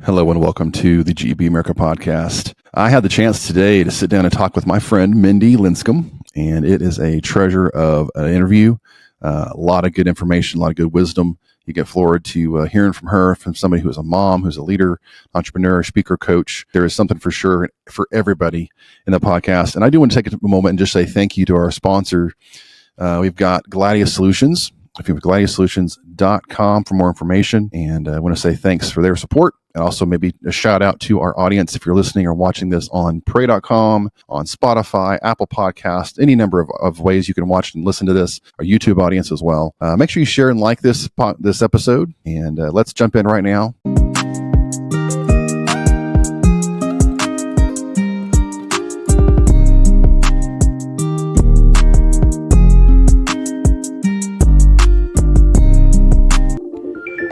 Hello and welcome to the GEB America podcast. I had the chance today to sit down and talk with my friend Mindy Linscombe, and it is a treasure of an interview. A lot of good information, a lot of good wisdom. You get forward to hearing from her, from somebody who is a mom, who's a leader, entrepreneur, speaker, coach. There is something for sure for everybody in the podcast. And I do want to take a moment and just say thank you to our sponsor. We've got Gladius Solutions. If you have gladiussolutions.com for more information. And I want to say thanks for their support. And also maybe a shout out to our audience if you're listening or watching this on pray.com, on Spotify, Apple Podcast, any number of ways you can watch and listen to this, our YouTube audience as well. Make sure you share and like this episode. And let's jump in right now.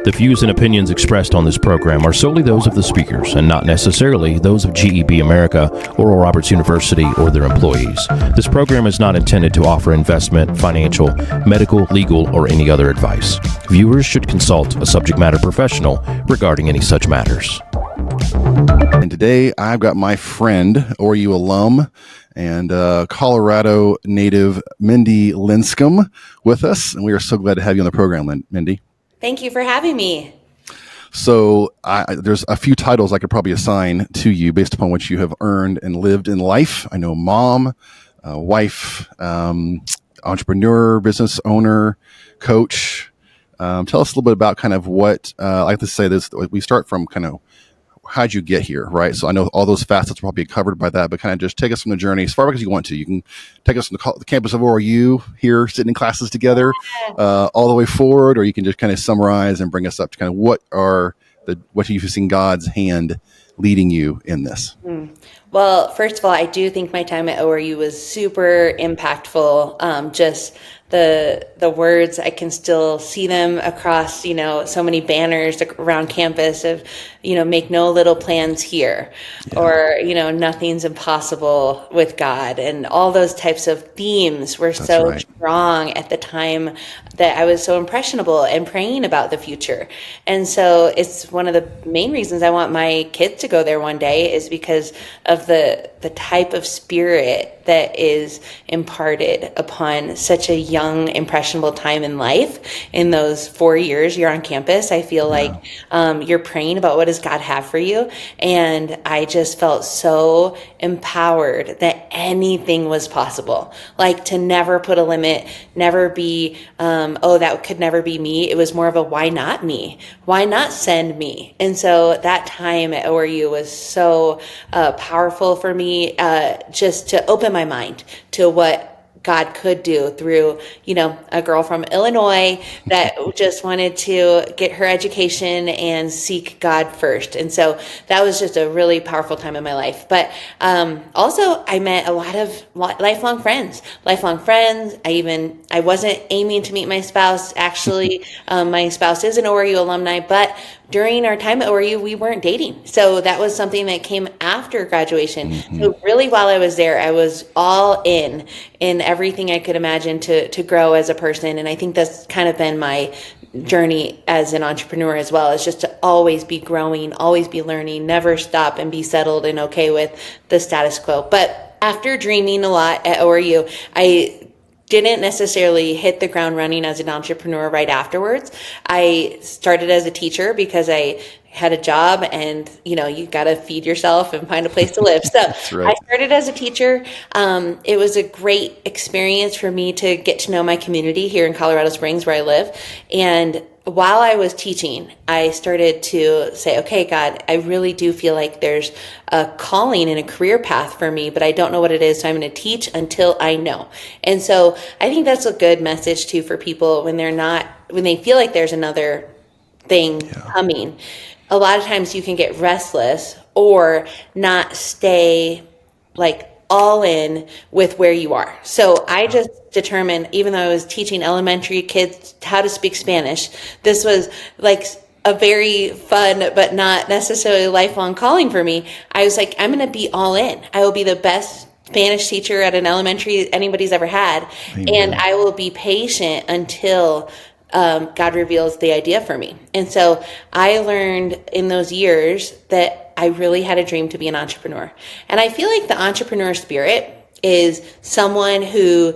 The views and opinions expressed on this program are solely those of the speakers and not necessarily those of GEB America, Oral Roberts University, or their employees. This program is not intended to offer investment, financial, medical, legal, or any other advice. Viewers should consult a subject matter professional regarding any such matters. And today I've got my friend, ORU alum, and Colorado native Mindy Linscombe with us. And we are so glad to have you on the program, Mindy. Thank you for having me. So there's a few titles I could probably assign to you based upon what you have earned and lived in life. I know mom, wife, entrepreneur, business owner, coach. Tell us a little bit about kind of what, I like to say this, we start from kind of how'd you get here, right? So I know all those facets are probably covered by that, but kind of just take us from the journey as far back as you want to. You can take us from the campus of ORU here, sitting in classes together, all the way forward, or you can just kind of summarize and bring us up to kind of what you've seen God's hand leading you in this. Well, first of all, I do think my time at ORU was super impactful. Just the words, I can still see them across, so many banners around campus of, make no little plans here, or, nothing's impossible with God. And all those types of themes were so strong at the time that I was so impressionable and praying about the future. And so it's one of the main reasons I want my kids to go there one day, is because of the type of spirit that is imparted upon such a young, impressionable time in life. In those 4 years you're on campus, I feel like you're praying about what does God have for you. And I just felt so empowered that anything was possible. Like, to never put a limit, never be, that could never be me. It was more of a, why not me? Why not send me? And so that time at ORU was so powerful for me, just to open my mind to what God could do through, a girl from Illinois that just wanted to get her education and seek God first. And so that was just a really powerful time in my life. But also I met a lot of lifelong friends. I wasn't aiming to meet my spouse. Actually, my spouse is an ORU alumni, but during our time at ORU, we weren't dating. So that was something that came after graduation. Mm-hmm. So really, while I was there, I was all in everything I could imagine to grow as a person. And I think that's kind of been my journey as an entrepreneur as well, is just to always be growing, always be learning, never stop and be settled and okay with the status quo. But after dreaming a lot at ORU, I didn't necessarily hit the ground running as an entrepreneur right afterwards. I started as a teacher because I had a job, and you got to feed yourself and find a place to live. So I started as a teacher. It was a great experience for me to get to know my community here in Colorado Springs, where I live. And while I was teaching, I started to say, okay, God, I really do feel like there's a calling and a career path for me, but I don't know what it is. So I'm going to teach until I know. And so I think that's a good message too for people when they feel like there's another thing coming. A lot of times you can get restless or not stay all in with where you are. So I just determined, even though I was teaching elementary kids how to speak Spanish, this was a very fun but not necessarily lifelong calling for me. I was like, I'm going to be all in. I will be the best Spanish teacher at an elementary anybody's ever had. Amen. And I will be patient until God reveals the idea for me. And so I learned in those years that I really had a dream to be an entrepreneur. And I feel like the entrepreneur spirit is someone who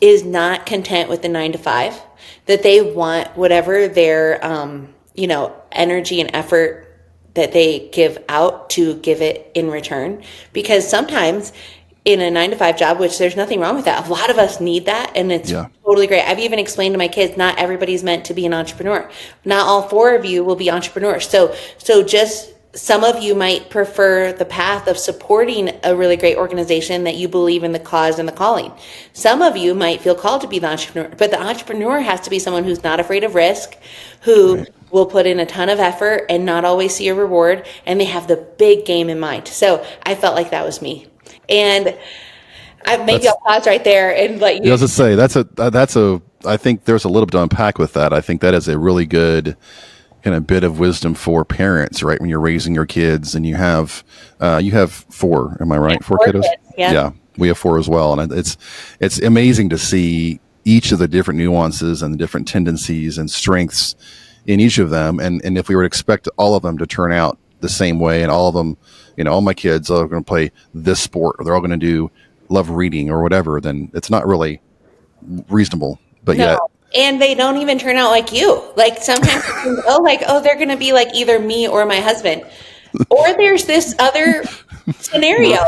is not content with the 9 to 5, that they want whatever their, energy and effort that they give out to give it in return. Because sometimes in a 9 to 5 job, which there's nothing wrong with that, a lot of us need that, and it's totally great. I've even explained to my kids, not everybody's meant to be an entrepreneur. Not all 4 of you will be entrepreneurs. So just some of you might prefer the path of supporting a really great organization that you believe in the cause and the calling. Some of you might feel called to be the entrepreneur, but the entrepreneur has to be someone who's not afraid of risk, who will put in a ton of effort and not always see a reward, and they have the big game in mind. So I felt like that was me. And I'll pause right there and let you. I was to say I think there's a little bit to unpack with that. I think that is a really good kind of bit of wisdom for parents, right? When you're raising your kids, and you have 4, am I right? 4 kiddos? Kids, yeah, we have 4 as well, and it's amazing to see each of the different nuances and the different tendencies and strengths in each of them. And if we were to expect all of them to turn out the same way, and all of them, all my kids are going to play this sport, or they're all going to love reading or whatever, then it's not really reasonable. But yet, and they don't even turn out like you. Like sometimes, they're going to be like either me or my husband. Or there's this other scenario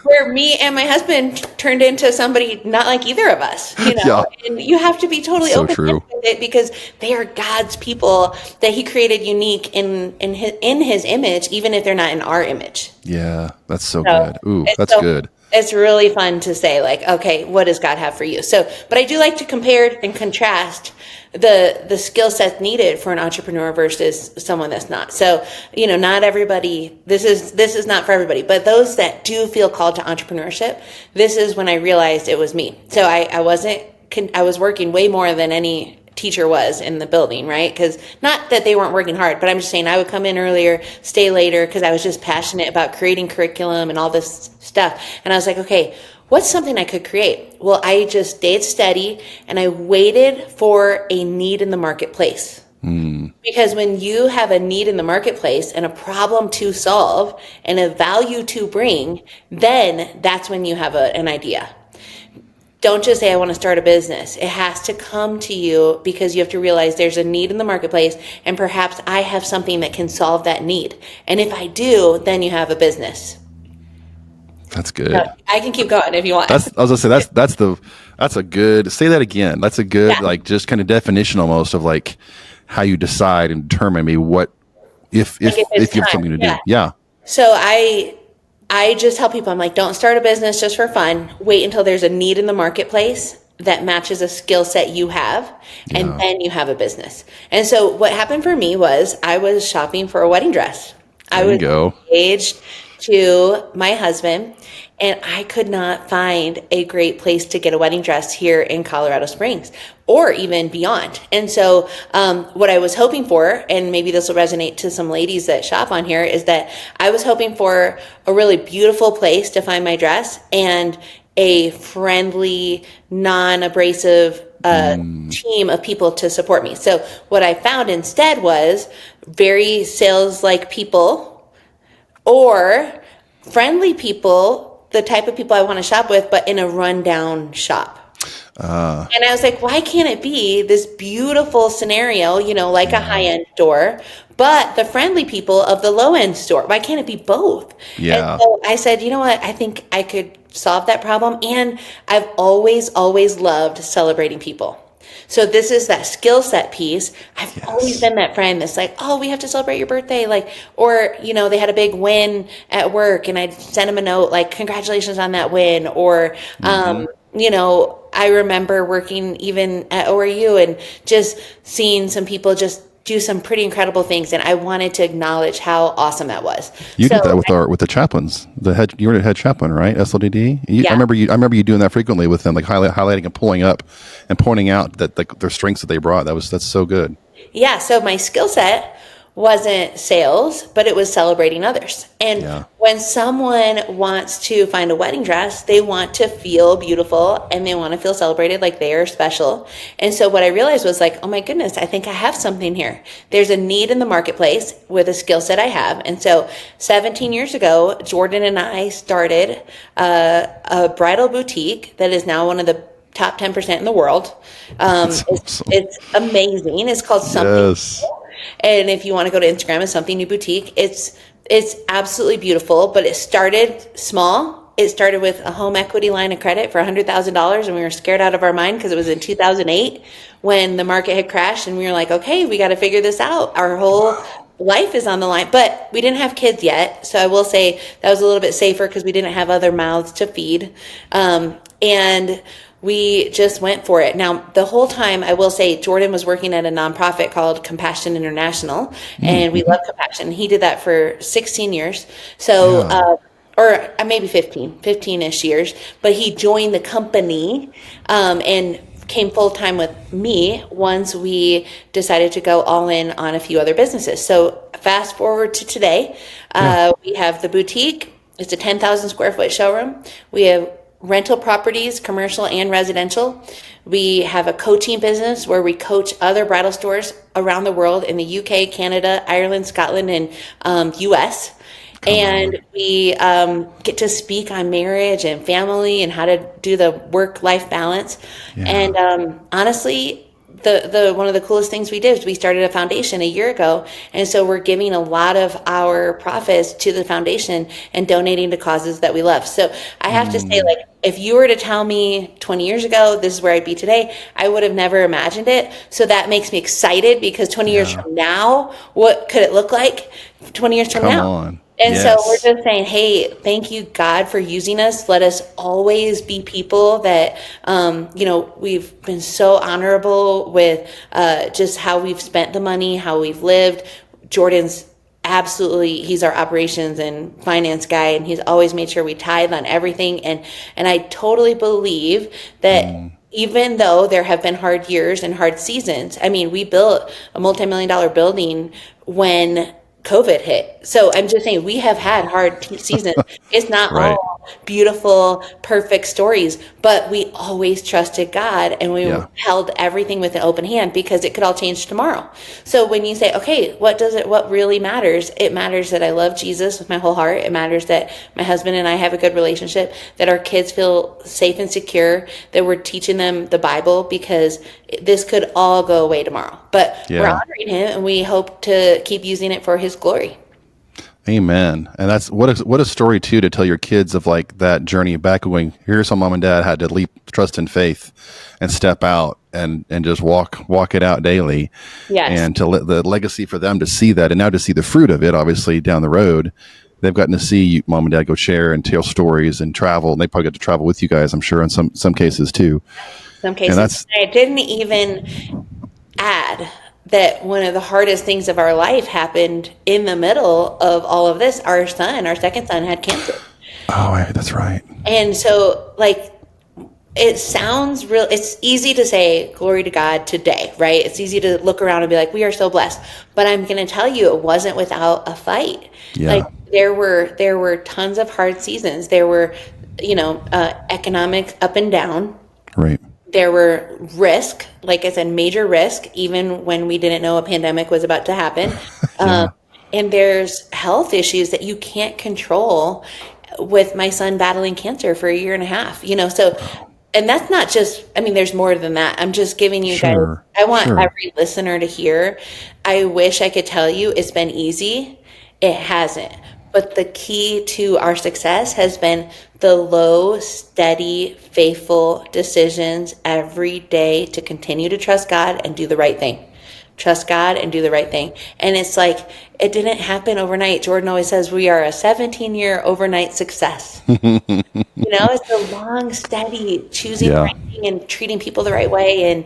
where me and my husband turned into somebody not like either of us, and you have to be totally open with it, because they are God's people that he created unique in his image, even if they're not in our image. Yeah, that's so good. Ooh, that's good. It's really fun to say, like, okay, what does God have for you? So, but I do like to compare and contrast the skill sets needed for an entrepreneur versus someone that's not. So, not everybody, this is not for everybody, but those that do feel called to entrepreneurship, this is when I realized it was me. So I was working way more than any teacher was in the building, right? Because not that they weren't working hard, but I'm just saying I would come in earlier, stay later, because I was just passionate about creating curriculum and all this stuff. And I was like, okay, what's something I could create? Well, I just stayed steady, and I waited for a need in the marketplace. Because when you have a need in the marketplace and a problem to solve and a value to bring, then that's when you have an idea. Don't just say, I want to start a business. It has to come to you because you have to realize there's a need in the marketplace, and perhaps I have something that can solve that need. And if I do, then you have a business. That's good. So I can keep going if you want. I was gonna say that's a good. Say that again. That's a good just kind of definition almost of like how you decide and determine maybe what if you have something to do. Yeah. So I just tell people, I'm like, don't start a business just for fun. Wait until there's a need in the marketplace that matches a skill set you have, and then you have a business. And so what happened for me was I was shopping for a wedding dress. I was engaged to my husband, and I could not find a great place to get a wedding dress here in Colorado Springs or even beyond. And so what I was hoping for, and maybe this will resonate to some ladies that shop on here, is that I was hoping for a really beautiful place to find my dress and a friendly, non-abrasive team of people to support me. So what I found instead was very sales-like people, or friendly people, the type of people I want to shop with, but in a rundown shop. And I was like, why can't it be this beautiful scenario, like a high-end store, but the friendly people of the low-end store? Why can't it be both? Yeah. And so I said, you know what? I think I could solve that problem. And I've always, always loved celebrating people. So this is that skill set piece. I've always been that friend that's like, oh, we have to celebrate your birthday. Or, they had a big win at work, and I'd send them a note like, congratulations on that win. Or, I remember working even at ORU and just seeing some people just do some pretty incredible things, and I wanted to acknowledge how awesome that was. You did that with the chaplains. You were the head chaplain, right? SLDD. I remember you doing that frequently with them, like highlighting and pulling up and pointing out that their strengths that they brought. That's so good. Yeah. So my skill set wasn't sales, but it was celebrating others. And Yeah. when someone wants to find a wedding dress, they want to feel beautiful and they want to feel celebrated, like they are special. And so what I realized was like, oh my goodness, I think I have something here. There's a need in the marketplace with a skill set I have. And so 17 years ago, Jordan and I started a bridal boutique that is now one of the top 10% in the world. That's awesome. It's amazing. It's called Something. Yes. And if you want to go to Instagram, it's Something New Boutique. It's absolutely beautiful, but it started small. It started with a home equity line of credit for $100,000, and we were scared out of our mind because it was in 2008 when the market had crashed, and we were like, okay, we got to figure this out. Our whole life is on the line, but we didn't have kids yet. So I will say that was a little bit safer because we didn't have other mouths to feed. And we just went for it. Now, the whole time, I will say, Jordan was working at a nonprofit called Compassion International, and we love Compassion. He did that for 16 years. So, or maybe 15-ish years, but he joined the company and came full time with me once we decided to go all in on a few other businesses. So fast forward to today, we have the boutique. It's a 10,000 square foot showroom. We have rental properties, commercial and residential. We have a coaching business where we coach other bridal stores around the world in the UK, Canada, Ireland, Scotland, and US. And we get to speak on marriage and family and how to do the work-life balance. Yeah. And honestly, the one of the coolest things we did is we started a foundation a year ago. And so we're giving a lot of our profits to the foundation and donating to causes that we love. So I have to say, like, if you were to tell me 20 years ago, this is where I'd be today, I would have never imagined it. So that makes me excited because 20 years from now, what could it look like 20 years from now? Come on. And Yes. so we're just saying, hey, thank you, God, for using us. Let us always be people that, we've been so honorable with just how we've spent the money, how we've lived. Jordan's absolutely, he's our operations and finance guy, and he's always made sure we tithe on everything. And I totally believe that even though there have been hard years and hard seasons, I mean, we built a multi-million-dollar building when COVID hit. So I'm just saying we have had hard seasons. It's not Right. all beautiful, perfect stories, but we always trusted God and we held everything with an open hand because it could all change tomorrow. So when you say, okay, what really matters? It matters that I love Jesus with my whole heart. It matters that my husband and I have a good relationship, that our kids feel safe and secure, that we're teaching them the Bible because this could all go away tomorrow. But we're honoring him and we hope to keep using it for his glory. Amen. And that's what a story too, to tell your kids of like that journey back when here's how mom and dad had to leap trust and faith and step out and just walk it out daily. Yes. And to let the legacy for them to see that and now to see the fruit of it, obviously down the road, they've gotten to see you, mom and dad go share and tell stories and travel. And they probably get to travel with you guys, I'm sure, in some cases too. Some cases. And I didn't even add that one of the hardest things of our life happened in the middle of all of this. Our second son, had cancer. Oh, that's right. And so, like, it sounds real. It's easy to say glory to God today, right? It's easy to look around and be like, we are so blessed. But I'm going to tell you, it wasn't without a fight. Yeah. Like, there were tons of hard seasons. There were, economic up and down. Right. There were risk, like I said, major risk, even when we didn't know a pandemic was about to happen. And there's health issues that you can't control with my son battling cancer for 1.5 years, so, and that's not just, there's more than that. I'm just giving you guys, I want every listener to hear. I wish I could tell you it's been easy. It hasn't. But the key to our success has been the low, steady, faithful decisions every day to continue to trust God and do the right thing. Trust God and do the right thing. And it's like, it didn't happen overnight. Jordan always says we are a 17-year overnight success. It's a long, steady choosing the right thing and treating people the right way. And,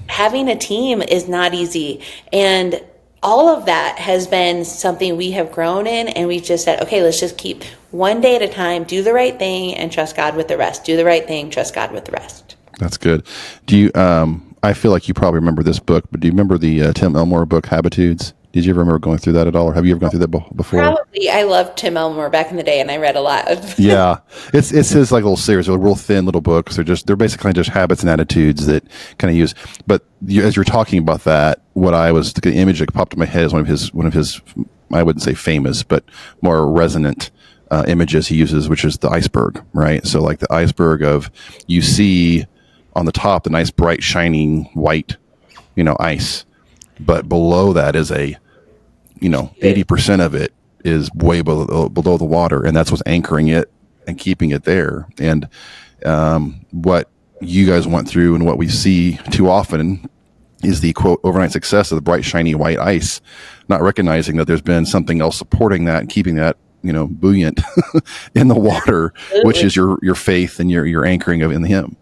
having a team is not easy. And all of that has been something we have grown in, and we just said, okay, let's just keep one day at a time, do the right thing and trust God with the rest. Do the right thing, trust God with the rest. That's good. Do you, I feel like you probably remember this book, but do you remember the Tim Elmore book, Habitudes? Did you ever remember going through that at all, or have you ever gone through that before? Probably. I loved Tim Elmore back in the day, and I read a lot of. Yeah, it's his like little series, a real thin little books. They're basically just habits and attitudes that kind of use. But as you're talking about that, the image that popped in my head is one of his I wouldn't say famous, but more resonant images he uses, which is the iceberg, right? So like the iceberg of, you see on the top the nice bright shining white, ice, but below that is 80% of it is way below the water, and that's what's anchoring it and keeping it there. And what you guys went through and what we see too often is the quote overnight success of the bright shiny white ice, not recognizing that there's been something else supporting that and keeping that buoyant in the water. Absolutely. Which is your faith and your anchoring in him.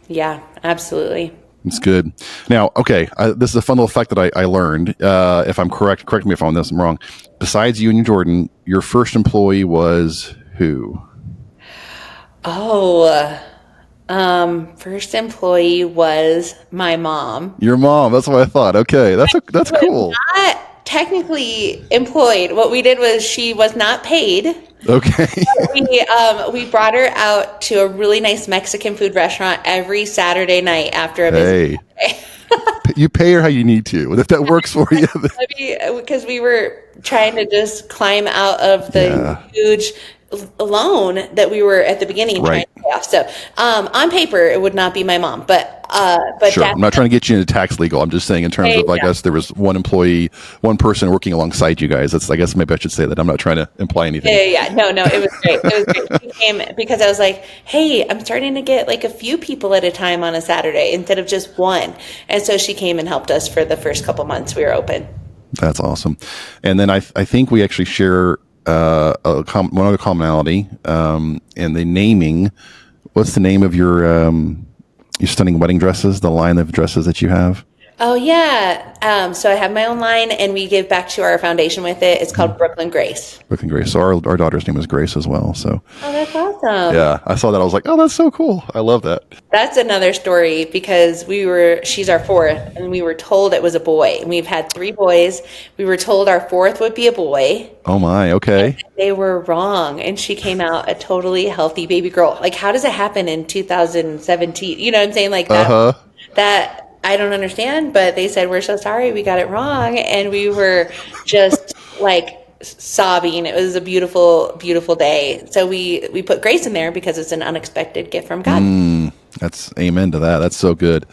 Yeah, absolutely. It's good. Now, okay, this is a fun little fact that I learned. If I'm correct me if I'm wrong. Besides you and Jordan, your first employee was who? Oh, first employee was my mom. Your mom. That's what I thought. Okay, that's cool. Not technically employed. What we did was, she was not paid. Okay. We brought her out to a really nice Mexican food restaurant every Saturday night after a busy day. You pay her how you need to, if that works for you. Because we were trying to just climb out of the huge loan that we were at the beginning trying to pay off. So on paper, it would not be my mom, but sure. I'm not trying to get you into tax legal. I'm just saying in terms of, I guess there was one employee, one person working alongside you guys. I guess maybe I should say that. I'm not trying to imply anything. Yeah. No, it was great. It was great. She came because I was like, hey, I'm starting to get like a few people at a time on a Saturday instead of just one. And so she came and helped us for the first couple months we were open. That's awesome. And then I think we actually share one other commonality in the naming. What's the name of your stunning wedding dresses, the line of dresses that you have? Oh, yeah. So I have my own line, and we give back to our foundation with it. It's called Brooklyn Grace. Brooklyn Grace. So our daughter's name is Grace as well. So. Oh, that's awesome. Yeah, I saw that. I was like, oh, that's so cool. I love that. That's another story because she's our fourth, and we were told it was a boy. And we've had 3 boys. We were told our fourth would be a boy. Oh, my. Okay. And they were wrong, and she came out a totally healthy baby girl. Like, how does it happen in 2017? You know what I'm saying? Like that. That I don't understand, but they said, we're so sorry, we got it wrong. And we were just like sobbing. It was a beautiful, beautiful day. So we put Grace in there because it's an unexpected gift from God. That's amen to that. That's so good.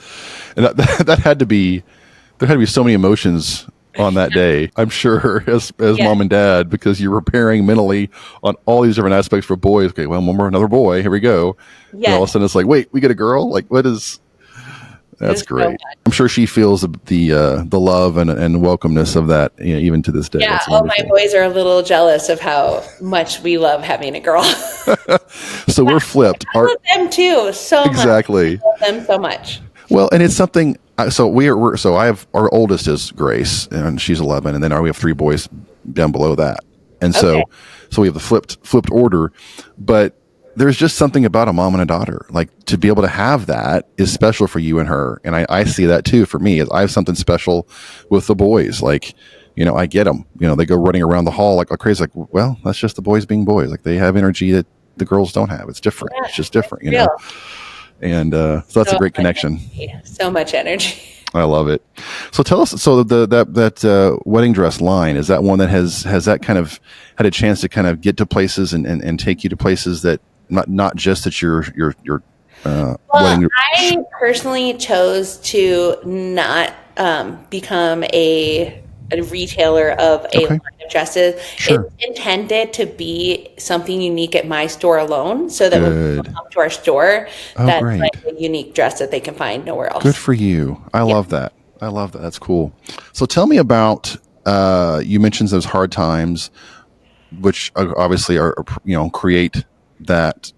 And that had to be, there had to be so many emotions on that day, I'm sure, as mom and dad, because you're preparing mentally on all these different aspects for boys. Okay, well, one more, another boy. Here we go. Yeah. And all of a sudden it's like, wait, we get a girl? Like, what is... That's great. So I'm sure she feels the love and welcomeness of that, even to this day. Yeah. My boys are a little jealous of how much we love having a girl. So we're flipped. I love them too. So exactly. much. I love them so much. Well, and it's something. So I have, our oldest is Grace, and she's 11, and then we have 3 boys down below that, and so we have the flipped order, but. There's just something about a mom and a daughter. Like, to be able to have that is special for you and her. And I see that too for me. I have something special with the boys. Like, I get them. They go running around the hall like crazy. Like, well, that's just the boys being boys. Like, they have energy that the girls don't have. It's different. Yeah, it's just different, And so that's a great connection. So much energy. I love it. So tell us. So that wedding dress line, is that one that has that kind of had a chance to kind of get to places and take you to places that. Not just that your wedding. I personally chose to not become a retailer of a line of dresses. Sure. It's intended to be something unique at my store alone, so that when people come to our store, that's like a unique dress that they can find nowhere else. Good for you. I love that. That's cool. So tell me about, you mentioned those hard times, which obviously are, create that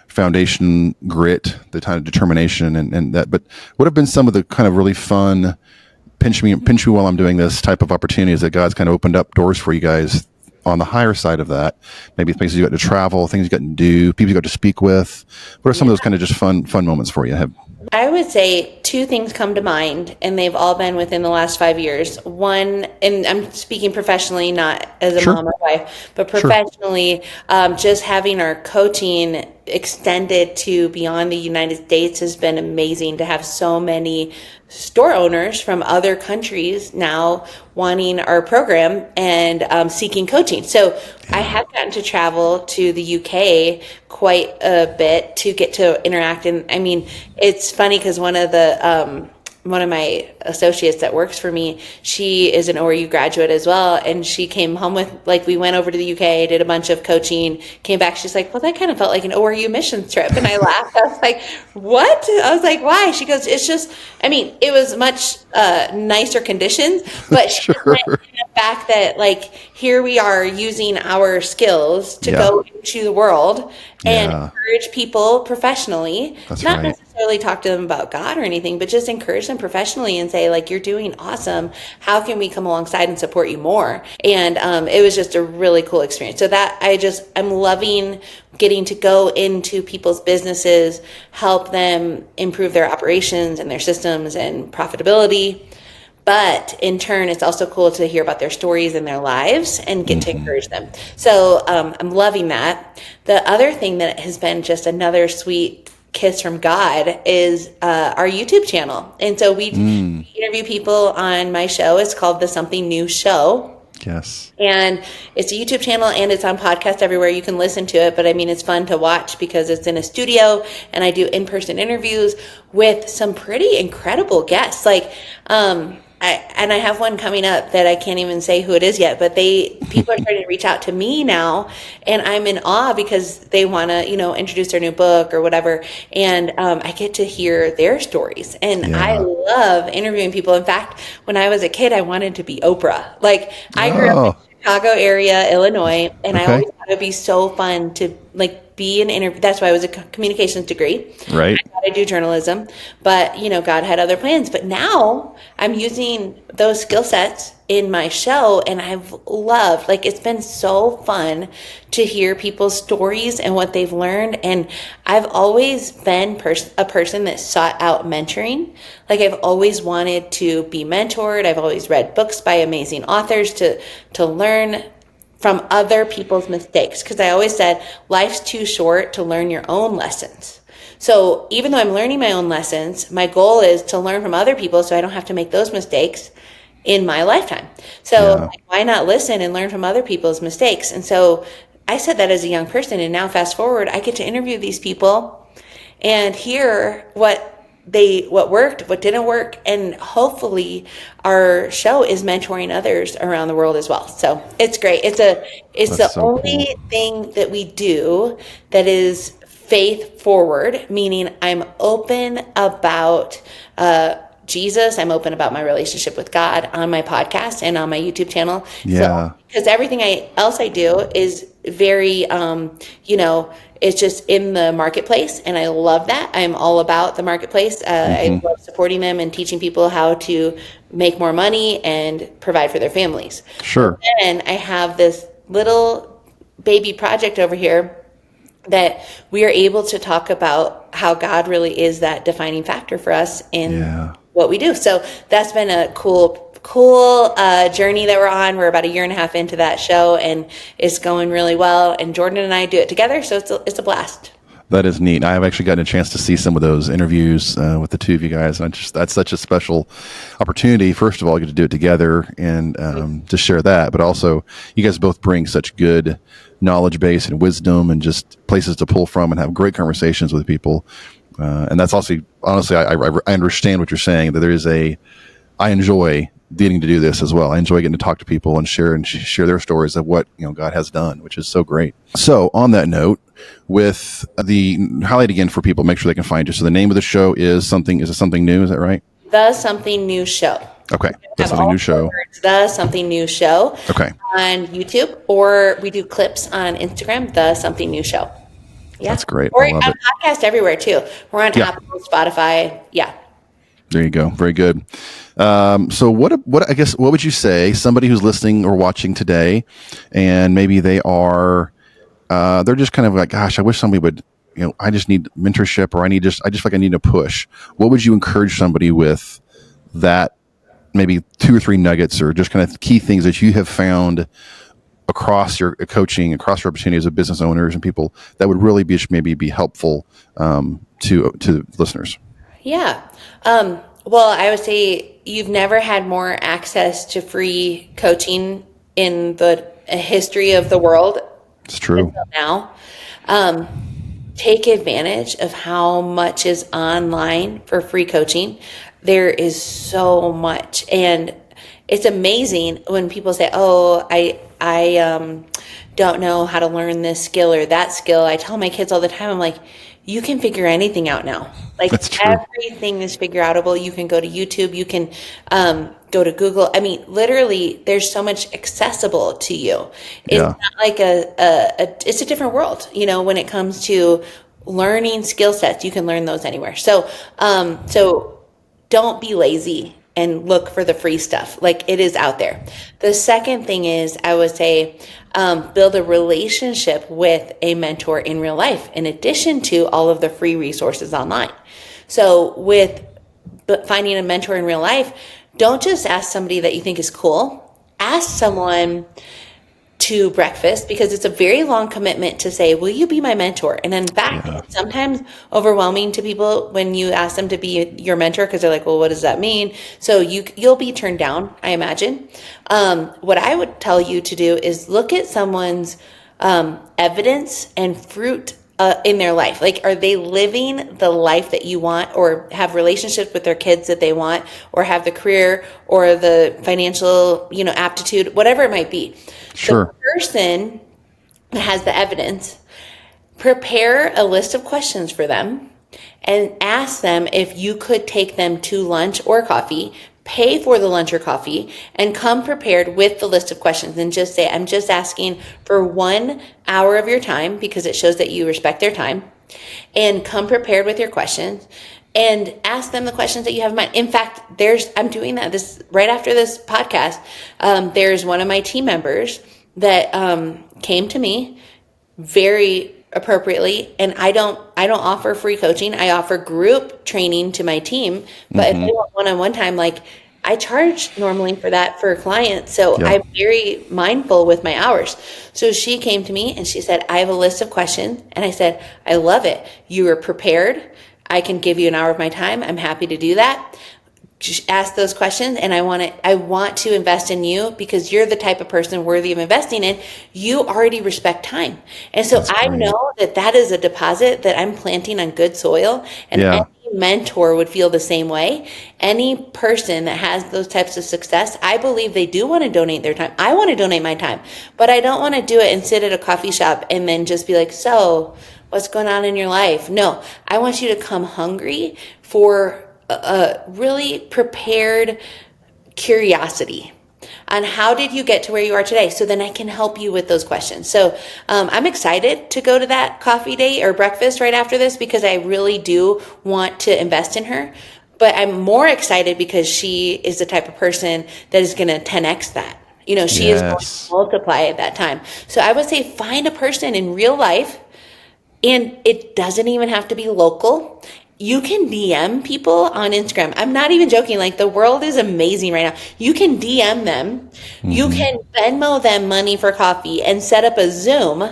foundation grit, the kind of determination and that, but what have been some of the kind of really fun pinch me while I'm doing this type of opportunities that God's kind of opened up doors for you guys on the higher side of that? Maybe places you got to travel, things you got to do, people you got to speak with. What are some of those kind of just fun moments for you? I would say two things come to mind, and they've all been within the last 5 years. One, and I'm speaking professionally, not as a Sure. mom or wife, but Sure. professionally, just having our coaching extended to beyond the United States has been amazing to have so many store owners from other countries now wanting our program and seeking coaching. So I have gotten to travel to the UK quite a bit to get to interact. And I mean, it's funny because one of my associates that works for me, she is an ORU graduate as well. And she came home with, like, we went over to the UK, did a bunch of coaching, came back. She's like, well, that kind of felt like an ORU mission trip. And I laughed. I was like, what? I was like, why? She goes, it's just, I mean, it was much nicer conditions, but she just went in the fact that, like, here we are using our skills to go into the world and encourage people professionally. That's not right. necessarily talk to them about God or anything, but just encourage them professionally and say, like, you're doing awesome. How can we come alongside and support you more? And it was just a really cool experience. So that I'm loving getting to go into people's businesses, help them improve their operations and their systems and profitability. But in turn, it's also cool to hear about their stories and their lives and get to encourage them. So I'm loving that. The other thing that has been just another sweet kiss from God is our YouTube channel. And so we interview people on my show. It's called The Something New Show. Yes. And it's a YouTube channel and it's on podcast everywhere. You can listen to it, but I mean, it's fun to watch because it's in a studio and I do in-person interviews with some pretty incredible guests. Like, I have one coming up that I can't even say who it is yet, but people are starting to reach out to me now, and I'm in awe because they want to, introduce their new book or whatever, and I get to hear their stories, and I love interviewing people. In fact, when I was a kid, I wanted to be Oprah. Like, I grew up in Chicago area, Illinois, and I always thought it'd be so fun to, like, be an interview. That's why I was a communications degree. Right. I thought I'd do journalism, but God had other plans. But now I'm using those skill sets in my show, and I've loved, like, it's been so fun to hear people's stories and what they've learned. And I've always been a person that sought out mentoring. Like, I've always wanted to be mentored. I've always read books by amazing authors to learn from other people's mistakes, because I always said life's too short to learn your own lessons. So even though I'm learning my own lessons, my goal is to learn from other people so I don't have to make those mistakes in my lifetime. So why not listen and learn from other people's mistakes? And so I said that as a young person, and now fast forward, I get to interview these people and hear what worked, what didn't work, and hopefully our show is mentoring others around the world as well. So it's great. It's the only thing that we do that is faith forward, meaning I'm open about Jesus. I'm open about my relationship with God on my podcast and on my YouTube channel. So, because everything else I do is very, it's just in the marketplace, and I love that. I'm all about the marketplace. I love supporting them and teaching people how to make more money and provide for their families. Sure. And I have this little baby project over here that we are able to talk about how God really is that defining factor for us in what we do. So that's been a cool journey that we're on. We're about a year and a half into that show, and it's going really well. And Jordan and I do it together, so it's a blast. That is neat. I have actually gotten a chance to see some of those interviews with the two of you guys. And that's such a special opportunity. First of all, you get to do it together and to share that. But also, you guys both bring such good knowledge base and wisdom and just places to pull from and have great conversations with people. And that's also, honestly, I understand what you're saying, that I enjoy getting to do this as well. I enjoy getting to talk to people and share their stories of what God has done, which is so great. So on that note, with the highlight again for people, make sure they can find you. So the name of the show is Something New, is that right? The Something New Show. Okay. The Something New Show. The Something New Show. Okay. On YouTube, or we do clips on Instagram, The Something New Show. Yeah. That's great. Or on podcast everywhere too. We're on Apple, Spotify. Yeah. There you go. Very good. So what would you say somebody who's listening or watching today, and maybe they're just kind of like, gosh, I wish somebody would I just need mentorship, or I just feel like I need a push. What would you encourage somebody with that, maybe 2 or 3 nuggets, or just kind of key things that you have found across your coaching, across your opportunities of business owners and people, that would really be helpful to listeners? Yeah. Well, I would say you've never had more access to free coaching in the history of the world It's true. until now. Take advantage of how much is online for free coaching. There is so much, and it's amazing when people say, "Oh, I don't know how to learn this skill or that skill." I tell my kids all the time, I'm like, you can figure anything out now. Like, That's true. everything is figure outable. You can go to YouTube. You can go to Google. I mean, literally, there's so much accessible to you. It's Yeah. not like it's a different world, when it comes to learning skill sets. You can learn those anywhere. So don't be lazy and look for the free stuff. Like, it is out there. The second thing is, I would say, build a relationship with a mentor in real life, in addition to all of the free resources online. So with finding a mentor in real life, don't just ask somebody that you think is cool. Ask someone to breakfast, because it's a very long commitment to say, will you be my mentor? And in fact, it's sometimes overwhelming to people when you ask them to be your mentor, because they're like, well, what does that mean? So you'll be turned down, I imagine. What I would tell you to do is look at someone's evidence and fruit in their life. Like, are they living the life that you want, or have relationships with their kids that they want, or have the career or the financial, aptitude, whatever it might be. Sure. The person that has the evidence, prepare a list of questions for them and ask them if you could take them to lunch or coffee, pay for the lunch or coffee, and come prepared with the list of questions, and just say, I'm just asking for 1 hour of your time, because it shows that you respect their time, and come prepared with your questions and ask them the questions that you have in mind. In fact, I'm doing that right after this podcast. There's one of my team members that came to me very appropriately, and I don't offer free coaching. I offer group training to my team, but if they want one-on-one time, like, I charge normally for that for clients. So Yeah. I'm very mindful with my hours. So she came to me and she said, I have a list of questions. And I said, I love it. You are prepared. I can give you an hour of my time. I'm happy to do that. Just ask those questions, and I want to invest in you, because you're the type of person worthy of investing in. You already respect time. And so I know that is a deposit that I'm planting on good soil, and Yeah. any mentor would feel the same way. Any person that has those types of success, I believe they do want to donate their time. I want to donate my time, but I don't want to do it and sit at a coffee shop and then just be like, so what's going on in your life? No, I want you to come hungry for a really prepared curiosity on how did you get to where you are today, so then I can help you with those questions. So I'm excited to go to that coffee date or breakfast right after this, because I really do want to invest in her. But I'm more excited because she is the type of person that is going to 10x that. She is going to multiply at that time. So I would say, find a person in real life, and it doesn't even have to be local. You can DM people on Instagram. I'm not even joking. Like, the world is amazing right now. You can DM them. You can Venmo them money for coffee and set up a Zoom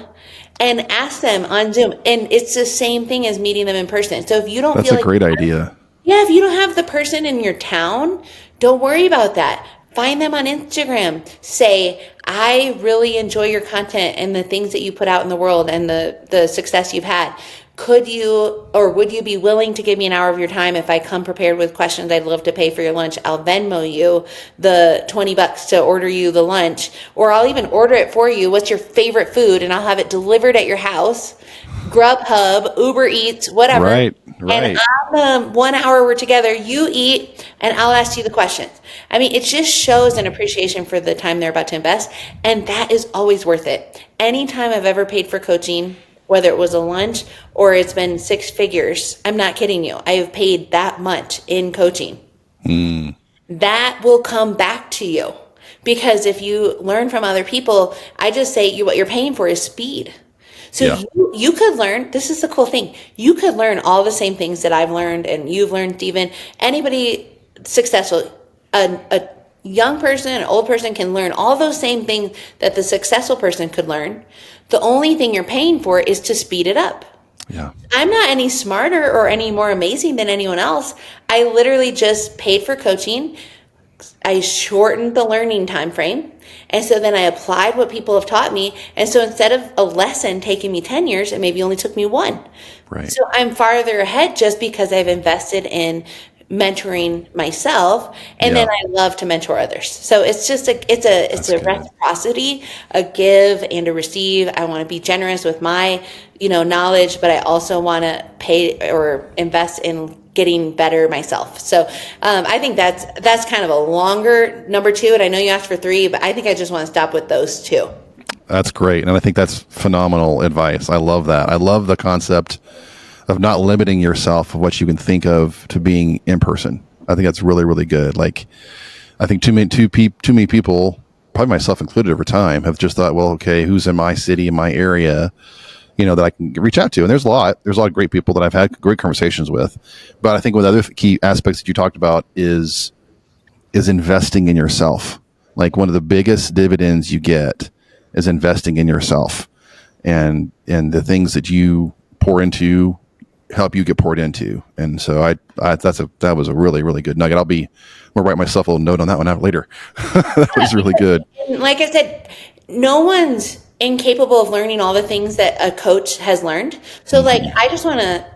and ask them on Zoom. And it's the same thing as meeting them in person. So if you don't That's feel a great idea. Yeah, if you don't have the person in your town, don't worry about that. Find them on Instagram. Say, I really enjoy your content and the things that you put out in the world and the success you've had. Could you, or would you be willing to give me an hour of your time if I come prepared with questions? I'd love to pay for your lunch. I'll Venmo you the $20 to order you the lunch, or I'll even order it for you. What's your favorite food? And I'll have it delivered at your house. Grubhub, Uber Eats, whatever. Right. And on the 1 hour we're together, you eat and I'll ask you the questions. I mean, it just shows an appreciation for the time they're about to invest. And that is always worth it. Anytime I've ever paid for coaching, whether it was a lunch or it's been 6 figures, I'm not kidding you. I have paid that much in coaching. That will come back to you, because if you learn from other people, I just say what you're paying for is speed. So Yeah. you could learn, this is the cool thing. You could learn all the same things that I've learned and you've learned, Stephen. Anybody successful, a young person, an old person can learn all those same things that the successful person could learn. The only thing you're paying for is to speed it up. Yeah. I'm not any smarter or any more amazing than anyone else. I literally just paid for coaching. I shortened the learning time frame. And so then I applied what people have taught me. And so instead of a lesson taking me 10 years, it maybe only took me one. Right. So I'm farther ahead just because I've invested in mentoring myself, and then I love to mentor others. So it's just it's a reciprocity, a give and a receive. I want to be generous with my, knowledge, but I also want to pay or invest in getting better myself. So I think that's kind of a longer number two. And I know you asked for three, but I think I just want to stop with those two. That's great. And I think that's phenomenal advice. I love that. I love the concept of not limiting yourself of what you can think of to being in person. I think that's really, really good. Like, I think too many people, probably myself included over time, have just thought, well, okay, who's in my city, in my area, that I can reach out to. And there's a lot of great people that I've had great conversations with. But I think one of the other key aspects that you talked about is investing in yourself. Like, one of the biggest dividends you get is investing in yourself, and the things that you pour into help you get poured into. And so that was a really, really good nugget. I'll write myself a little note on that one out later. That was really good. And like I said, no one's incapable of learning all the things that a coach has learned. So I just want to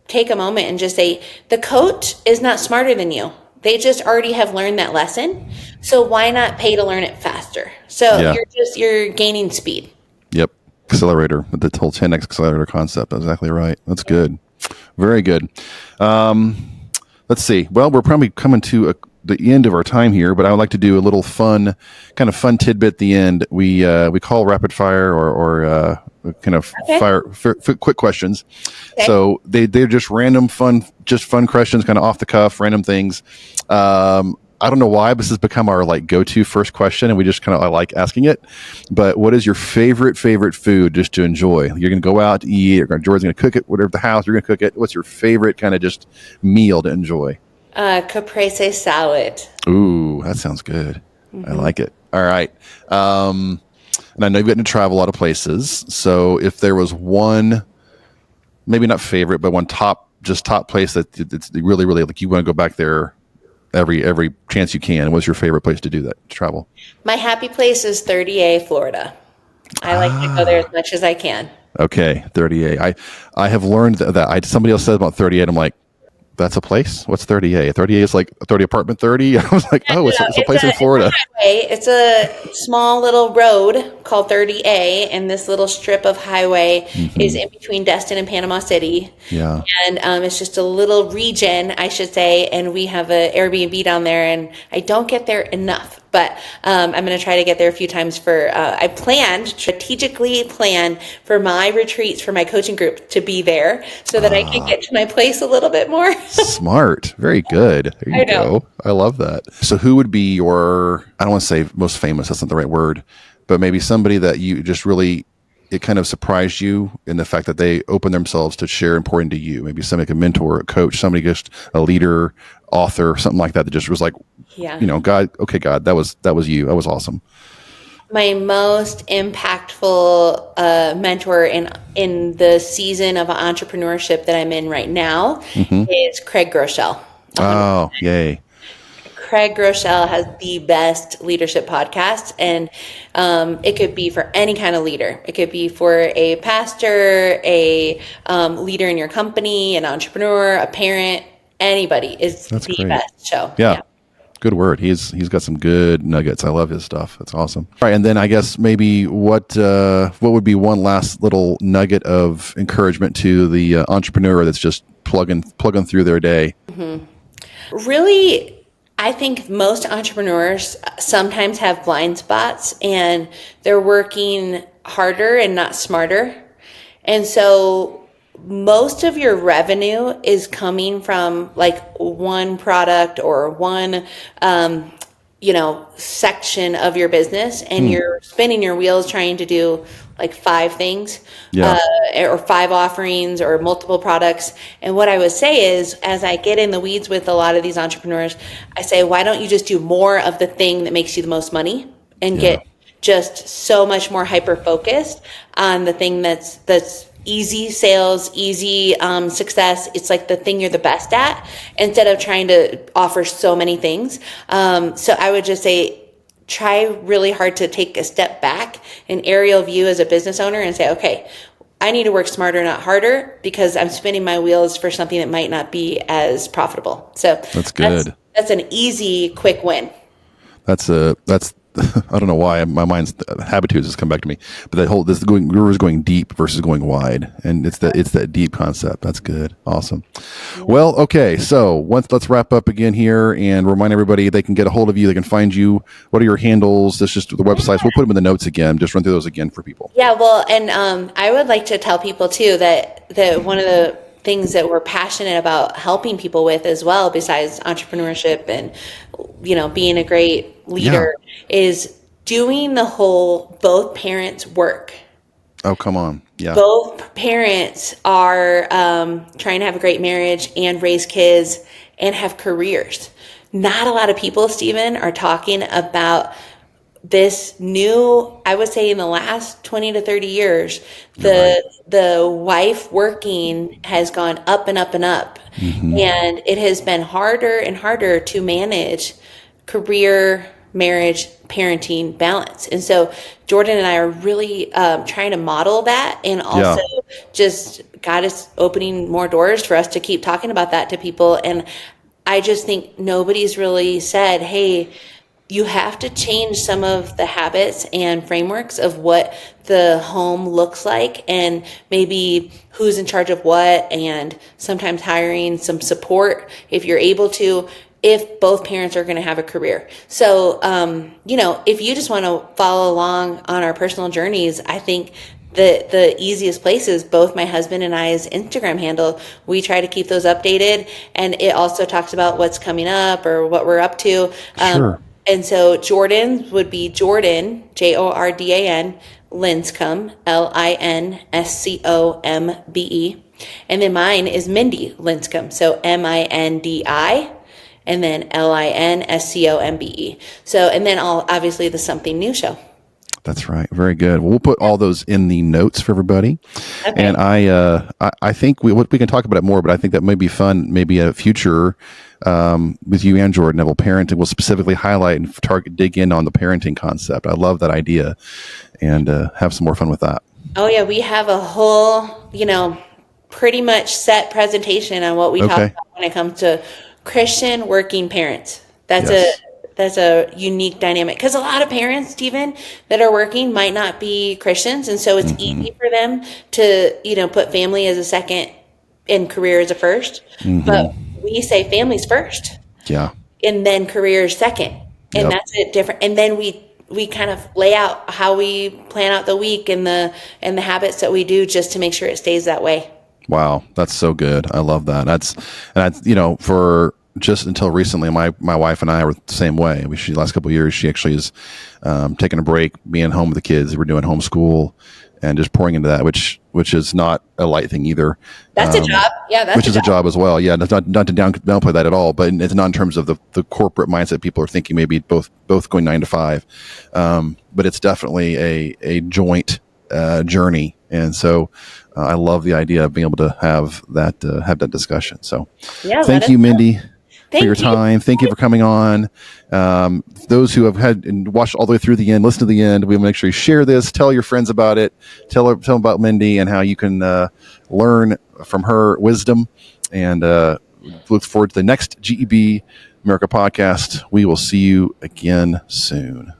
take a moment and just say, the coach is not smarter than you. They just already have learned that lesson. So why not pay to learn it faster? So you're gaining speed. Yep. Accelerator, the whole 10x accelerator concept. That's exactly right. That's good. Very good. Let's see. Well, we're probably coming to the end of our time here, but I would like to do a little fun tidbit at the end. We call rapid fire or quick questions. Okay. So they're just random fun questions, kind of off the cuff, random things. I don't know why, but this has become our go-to first question, and we just I like asking it. But what is your favorite food just to enjoy? You're going to go out to eat, or Jordan's going to cook it, whatever the house, you're going to cook it. What's your favorite kind of just meal to enjoy? Caprese salad. Ooh, that sounds good. Mm-hmm. I like it. All right. And I know you've gotten to travel a lot of places. So if there was one, maybe not favorite, but one top place that it's really, really you want to go back there every chance you can, what's your favorite place to do that, to travel? My happy place is 30A, Florida. I like to go there as much as I can. Okay, 30A. I have learned that somebody else said about 38. I'm like, that's a place? What's 30A? 30A is like 30 apartment 30. I was like, it's a place in Florida. It's a small little road called 30A, and this little strip of highway is in between Destin and Panama City. Yeah. And it's just a little region, I should say, and we have an Airbnb down there, and I don't get there enough. But I'm going to try to get there a few times I strategically planned for my retreats for my coaching group to be there so that I can get to my place a little bit more. Smart. Very good. There you go. I love that. So who would be your, I don't want to say most famous, that's not the right word, but maybe somebody that you just really, it kind of surprised you in the fact that they open themselves to share and pour into you? Maybe somebody like a mentor, a coach, somebody just a leader, author, something like that just was like, God, that was you. That was awesome. My most impactful mentor in the season of entrepreneurship that I'm in right now is Craig Groeschel. Oh, yay. Craig Groeschel has the best leadership podcast, and it could be for any kind of leader. It could be for a pastor, a leader in your company, an entrepreneur, a parent, anybody. It's the best show. Yeah. Good word. He's got some good nuggets. I love his stuff. That's awesome. All right, and then I guess maybe what would be one last little nugget of encouragement to the entrepreneur that's just plugging through their day? Really, I think most entrepreneurs sometimes have blind spots, and they're working harder and not smarter. And so most of your revenue is coming from one product or one section of your business, and you're spinning your wheels trying to do like 5 things, Yeah. or 5 offerings or multiple products. And what I would say is, as I get in the weeds with a lot of these entrepreneurs, I say, why don't you just do more of the thing that makes you the most money and Yeah. get just so much more hyper focused on the thing that's easy sales, easy success. It's like the thing you're the best at, instead of trying to offer so many things. So I would just say, try really hard to take a step back, an aerial view as a business owner, and say, okay, I need to work smarter, not harder, because I'm spinning my wheels for something that might not be as profitable. So That's good. That's an easy, quick win. That's I don't know why my mind's habitudes has come back to me, but that whole river's going deep versus going wide, and it's that deep concept. That's good, awesome. Yeah. Well, okay, so let's wrap up again here and remind everybody they can get a hold of you, they can find you. What are your handles? That's just the websites. We'll put them in the notes again. Just run through those again for people. Yeah, well, and I would like to tell people too that one of the things that we're passionate about helping people with as well, besides entrepreneurship and being a great leader, is doing the whole both parents work. Oh, come on. Yeah. Both parents are trying to have a great marriage and raise kids and have careers. Not a lot of people, Stephen, are talking about this new, I would say in the last 20 to 30 years, the wife working has gone up and up and up. Mm-hmm. And it has been harder and harder to manage career, marriage, parenting balance. And so Jordan and I are really trying to model that, and also just God is opening more doors for us to keep talking about that to people. And I just think nobody's really said, hey, you have to change some of the habits and frameworks of what the home looks like, and maybe who's in charge of what, and sometimes hiring some support if you're able to, if both parents are going to have a career. So, if you just want to follow along on our personal journeys, I think the easiest place is both my husband and I's Instagram handle. We try to keep those updated, and it also talks about what's coming up or what we're up to. Sure. And so Jordan's would be Jordan, Jordan, Linscombe, Linscombe. And then mine is Mindy Linscombe. So Mindi, and then Linscombe. So, and then obviously the Something New show. That's right. Very good. Well, we'll put all those in the notes for everybody. Okay. And I think we can talk about it more, but I think that may be fun. Maybe a future with you and Jordan, Neville, parenting. We'll specifically highlight and dig in on the parenting concept. I love that idea, and have some more fun with that. Oh yeah, we have a whole, pretty much set presentation on what we talk about when it comes to Christian working parents. That's a unique dynamic, because a lot of parents, Stephen, that are working might not be Christians, and so it's easy for them to put family as a second and career as a first. But we say families first, and then careers second, and that's it different. And then we kind of lay out how we plan out the week and the habits that we do, just to make sure it stays that way. Wow, that's so good. I love that. That's for just until recently, my wife and I were the same way. The last couple of years, she actually is taking a break, being home with the kids. We're doing homeschool and just pouring into that, which is not a light thing either. That's a job. Yeah, that's which is a job as well. Yeah, not to downplay that at all, but it's not in terms of the corporate mindset people are thinking. Maybe both going 9 to 5, but it's definitely a joint journey. And so I love the idea of being able to have that discussion. So thank you, Mindy. For your time. Thank you for coming on. Those who have had and watched all the way through the end, listen to the end. We will make sure you share this, tell your friends about it, tell them about Mindy and how you can learn from her wisdom. And look forward to the next GEB America podcast. We will see you again soon.